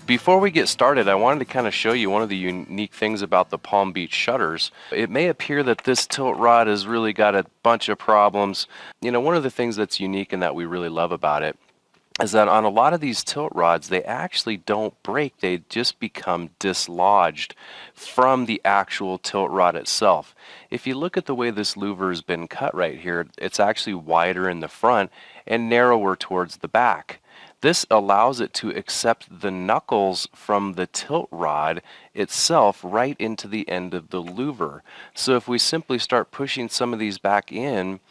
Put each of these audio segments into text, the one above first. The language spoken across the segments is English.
Before we get started, I wanted to kind of show you one of the unique things about the Palm Beach shutters. It may appear that this tilt rod has really got a bunch of problems. You know, one of the things that's unique and that we really love about it is that on a lot of these tilt rods, they actually don't break. They just become dislodged from the actual tilt rod itself. If you look at the way this louver has been cut right here, it's actually wider in the front and narrower towards the back. This allows it to accept the knuckles from the tilt rod itself right into the end of the louver. So if we simply start pushing some of these back in,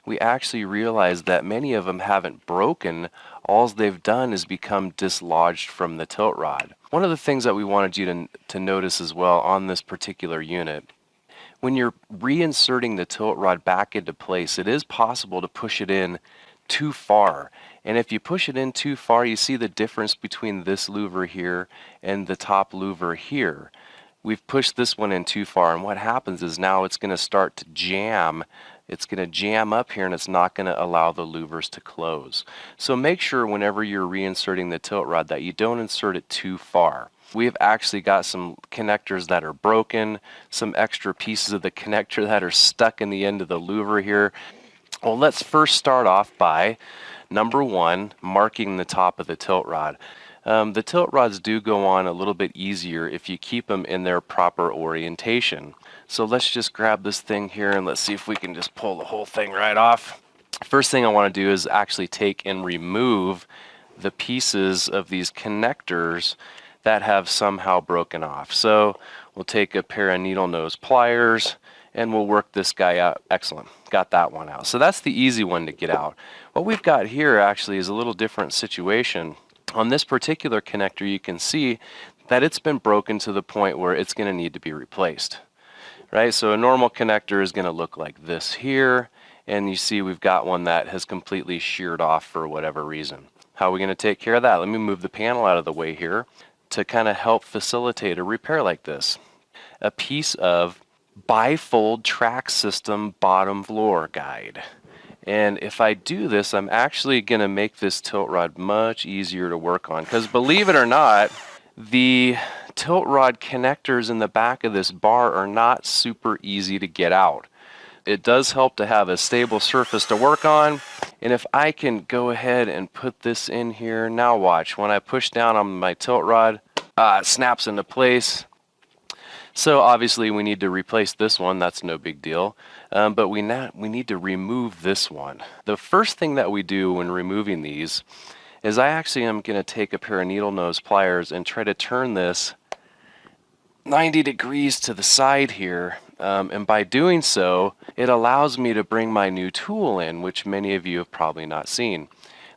we actually realize that many of them haven't broken. All they've done is become dislodged from the tilt rod. One of the things that we wanted you to notice as well on this particular unit, when you're reinserting the tilt rod back into place, it is possible to push it in too far. And if you push it in too far, you see the difference between this louver here and the top louver here. We've pushed this one in too far, and what happens is now it's going to start to jam. It's going to jam up here, and it's not going to allow the louvers to close. So make sure whenever you're reinserting the tilt rod that you don't insert it too far. We've actually got some connectors that are broken, some extra pieces of the connector that are stuck in the end of the louver here. Well, let's first start off by, number one, marking the top of the tilt rod. The tilt rods do go on a little bit easier if you keep them in their proper orientation. So let's just grab this thing here and let's see if we can just pull the whole thing right off. First thing I want to do is actually take and remove the pieces of these connectors that have somehow broken off. So we'll take a pair of needle nose pliers and we'll work this guy out. Excellent. Got that one out. So that's the easy one to get out. What we've got here actually is a little different situation. On this particular connector, you can see that it's been broken to the point where it's going to need to be replaced. Right? So a normal connector is going to look like this here, and you see we've got one that has completely sheared off for whatever reason. How are we going to take care of that? Let me move the panel out of the way here to kind of help facilitate a repair like this. A piece of bifold track system bottom floor guide. And if I do this, I'm actually going to make this tilt rod much easier to work on, because believe it or not, the tilt rod connectors in the back of this bar are not super easy to get out. It does help to have a stable surface to work on. And if I can go ahead and put this in here, now watch, when I push down on my tilt rod, it snaps into place. So obviously we need to replace this one, that's no big deal, but we need to remove this one. The first thing that we do when removing these is I actually am going to take a pair of needle nose pliers and try to turn this 90 degrees to the side here, and by doing so it allows me to bring my new tool in, which many of you have probably not seen.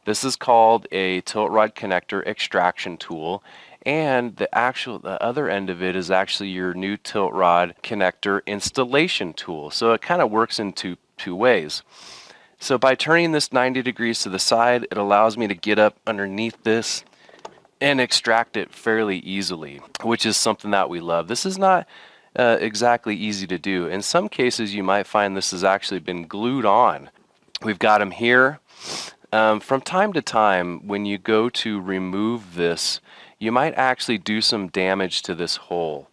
This is called a tilt rod connector extraction tool. And the other end of it is actually your new tilt rod connector installation tool. So it kind of works in two ways. So by turning this 90 degrees to the side, it allows me to get up underneath this and extract it fairly easily, which is something that we love. This is not exactly easy to do. In some cases, you might find this has actually been glued on. We've got them here. From time to time, when you go to remove this, you might actually do some damage to this hole.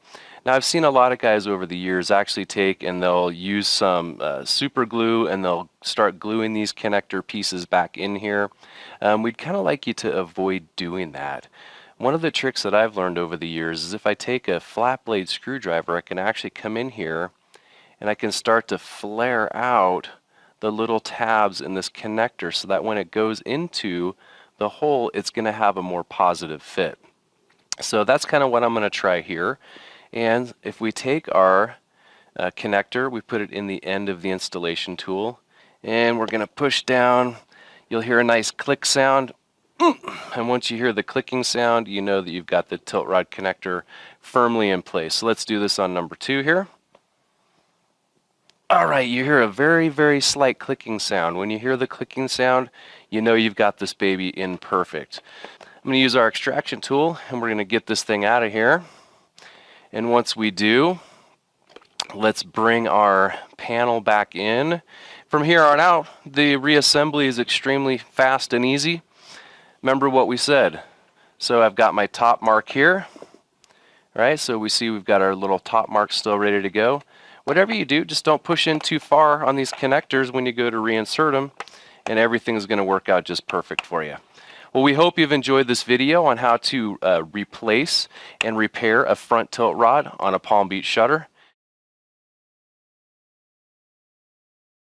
Now, I've seen a lot of guys over the years actually take and they'll use some super glue and they'll start gluing these connector pieces back in here. We'd kind of like you to avoid doing that. One of the tricks that I've learned over the years is if I take a flat blade screwdriver, I can actually come in here and I can start to flare out the little tabs in this connector so that when it goes into the hole, it's going to have a more positive fit. So that's kind of what I'm going to try here. And if we take our connector, we put it in the end of the installation tool, and we're going to push down. You'll hear a nice click sound. And once you hear the clicking sound, you know that you've got the tilt rod connector firmly in place. So let's do this on number 2 here. All right, you hear a very, very slight clicking sound. When you hear the clicking sound, you know you've got this baby in perfect. I'm going to use our extraction tool, and we're going to get this thing out of here. And once we do, let's bring our panel back in. From here on out, the reassembly is extremely fast and easy. Remember what we said. So I've got my top mark here, right? So we see we've got our little top mark still ready to go. Whatever you do, just don't push in too far on these connectors when you go to reinsert them, and everything's going to work out just perfect for you. Well, we hope you've enjoyed this video on how to replace and repair a front tilt rod on a Palm Beach shutter.